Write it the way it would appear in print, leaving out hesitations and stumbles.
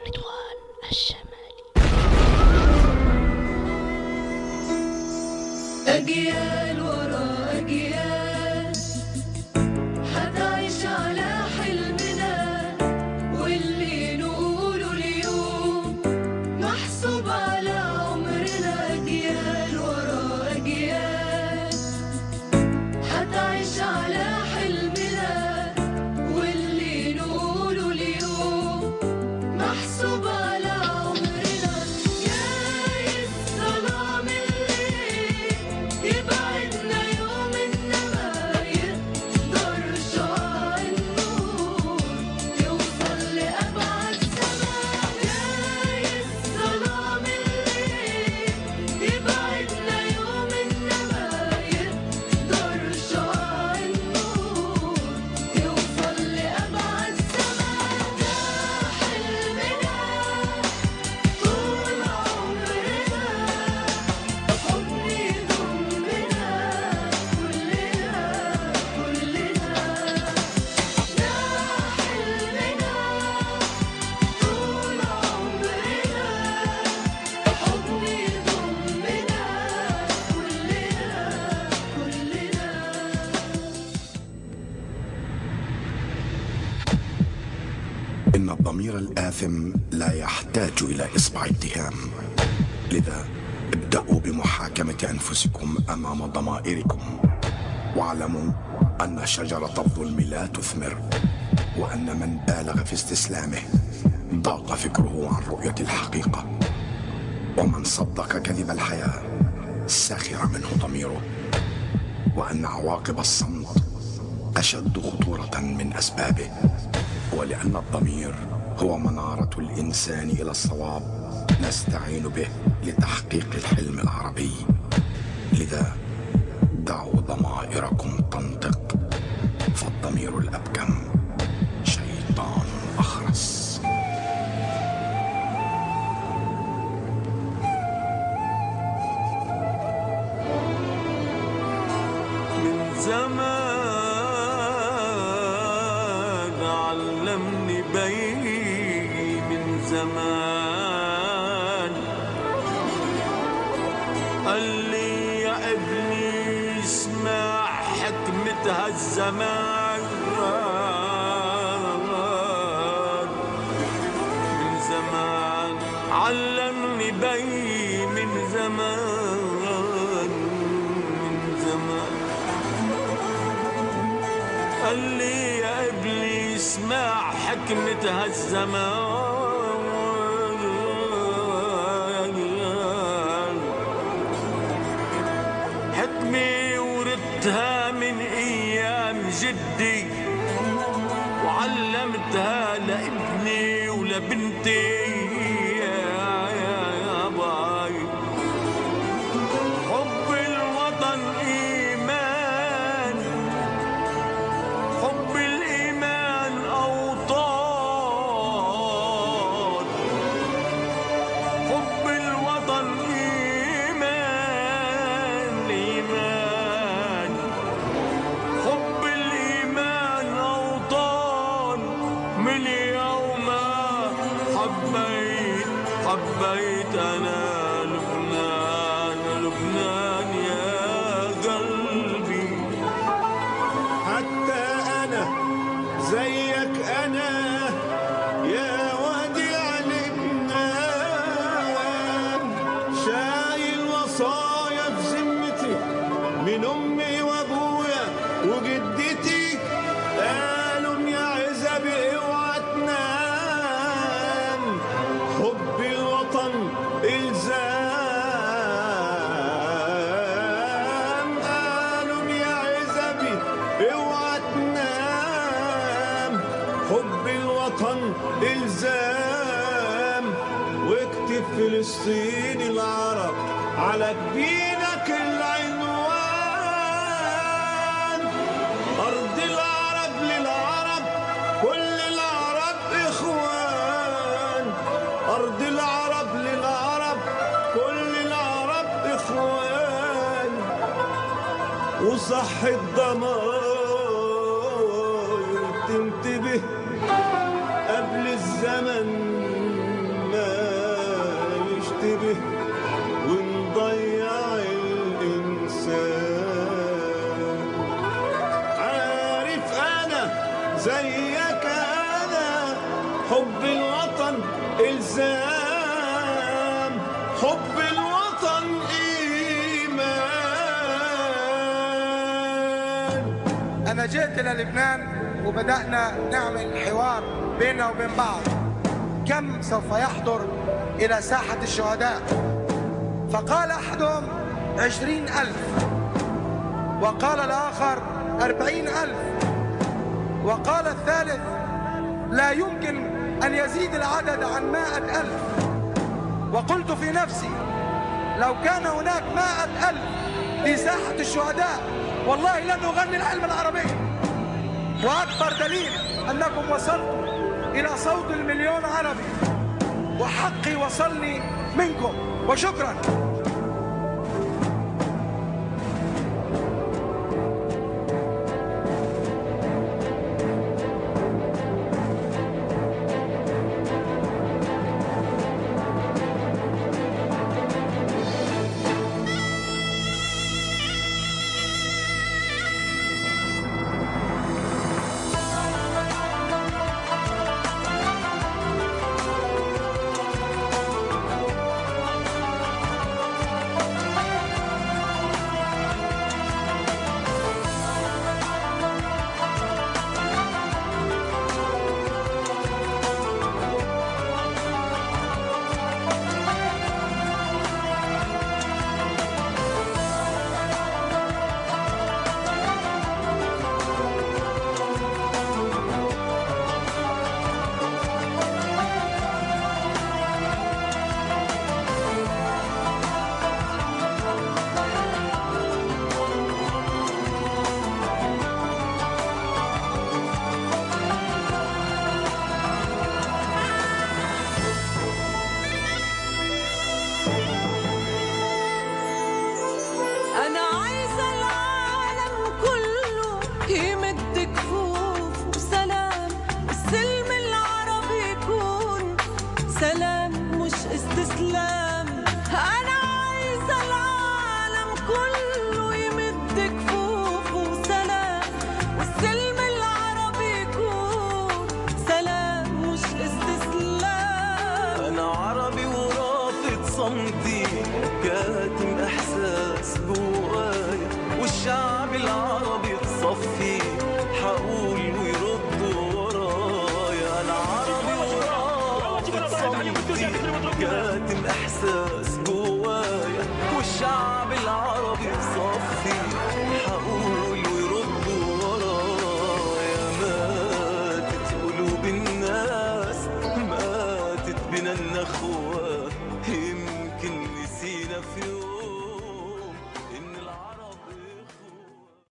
رضوان الشمالي. أجيال ورا أجيال حتعيش على حلمنا، واللي نقوله اليوم محسوب على عمرنا. أجيال ورا أجيال حتعيش على حلمنا، واللي نقوله اليوم محسوب على عمرنا. جاي الظلام الليل يبعدنا يوم، إنما يقدر شعاع النور يوصل لأبعد سما. جاي الظلام الليل يبعدنا يوم، إنما يقدر شعاع النور يوصل لأبعد سما. ده حلمنا طول عمرنا، حضن يضمنا كلنا كلنا. ده حلمنا طول عمرنا، حضن يضمنا كلنا كلنا. إن الضمير الآثم لا يحتاج إلى إصبع اتهام، لذا ابدأوا بمحاكمة أنفسكم أمام ضمائركم، واعلموا أن شجرة الظلم لا تثمر، وأن من بالغ في استسلامه ضاق فكره عن رؤية الحقيقة، ومن صدق كذب الحياة سخر منه ضميره، وأن عواقب الصمت أشد خطورة من أسبابه. ولأن الضمير هو منارة الإنسان إلى الصواب نستعين به لتحقيق الحلم العربي، لذا دعوا ضمائركم تنطق، فالضمير الأبكم شيطان أخرس. من زمان علمني بي، من زمان قال لي يا ابني اسمع حكمة هالزمان. من زمان علمني بي، من زمان من زمان قال لي يا ابني اسمع حكمة هالزمان. حكمي وردتها من ايام جدي، وعلمتها لابني ولبنتي. يا باي حب الوطن ايمان، حب الإيمان أوطان، حب الوطن إيمان إيمان، حب الإيمان أوطان. من يوم حبيت أنا لبنان، لبنان يا قلبي. حتى أنا زيك أنا يا وديع لبنان، شايل وصايا في ذمتي من أمي وأبويا وجدتي. قالوا يا عزبي اوعى تنام، حب الوطن إلزام. قالوا يا عزبي اوعى تنام، حب الوطن إلزام. واكتب فلسطين العرب على جبينك العنوان. أرض العرب للعرب، كل العرب إخوان. أرض العرب للعرب، كل العرب إخوان. وصح الضمائر تنتبه قبل الزمن ننتبه ونضيع الإنسان. عارف أنا زيك أنا حب الوطن إلزام، حب الوطن إيمان. أنا جيت إلى لبنان وبدأنا نعمل حوار بيننا وبين بعض، كم سوف يحضر إلى ساحة الشهداء؟ فقال أحدهم 20,000، وقال الآخر 40,000، وقال الثالث لا يمكن أن يزيد العدد عن 100,000. وقلت في نفسي لو كان هناك 100,000 في ساحة الشهداء والله لن نغني العلم العربي. وأكبر دليل أنكم وصلتم إلى صوت المليون عربي، وحقي وصلني منكم، وشكرا. أنا عايزة العالم كله يمد كفوفه بسلام، السلم العربي يكون سلام مش استسلام. أنا عايزة العالم كله يمد كفوفه بسلام، والسلم العربي يكون سلام مش استسلام. أنا عربي ورافض صمتي، كاتم إحساس جوايا، والشعب العربي بصفي حقول ويردوا ورايا. أنا عربي ورافض صمتي، كاتم إحساس جوايا، والشعب العربي بصفي حقول ويردوا ورايا. ماتت قلوب الناس، ماتت بنا النخوة، يمكن نسينا في يوم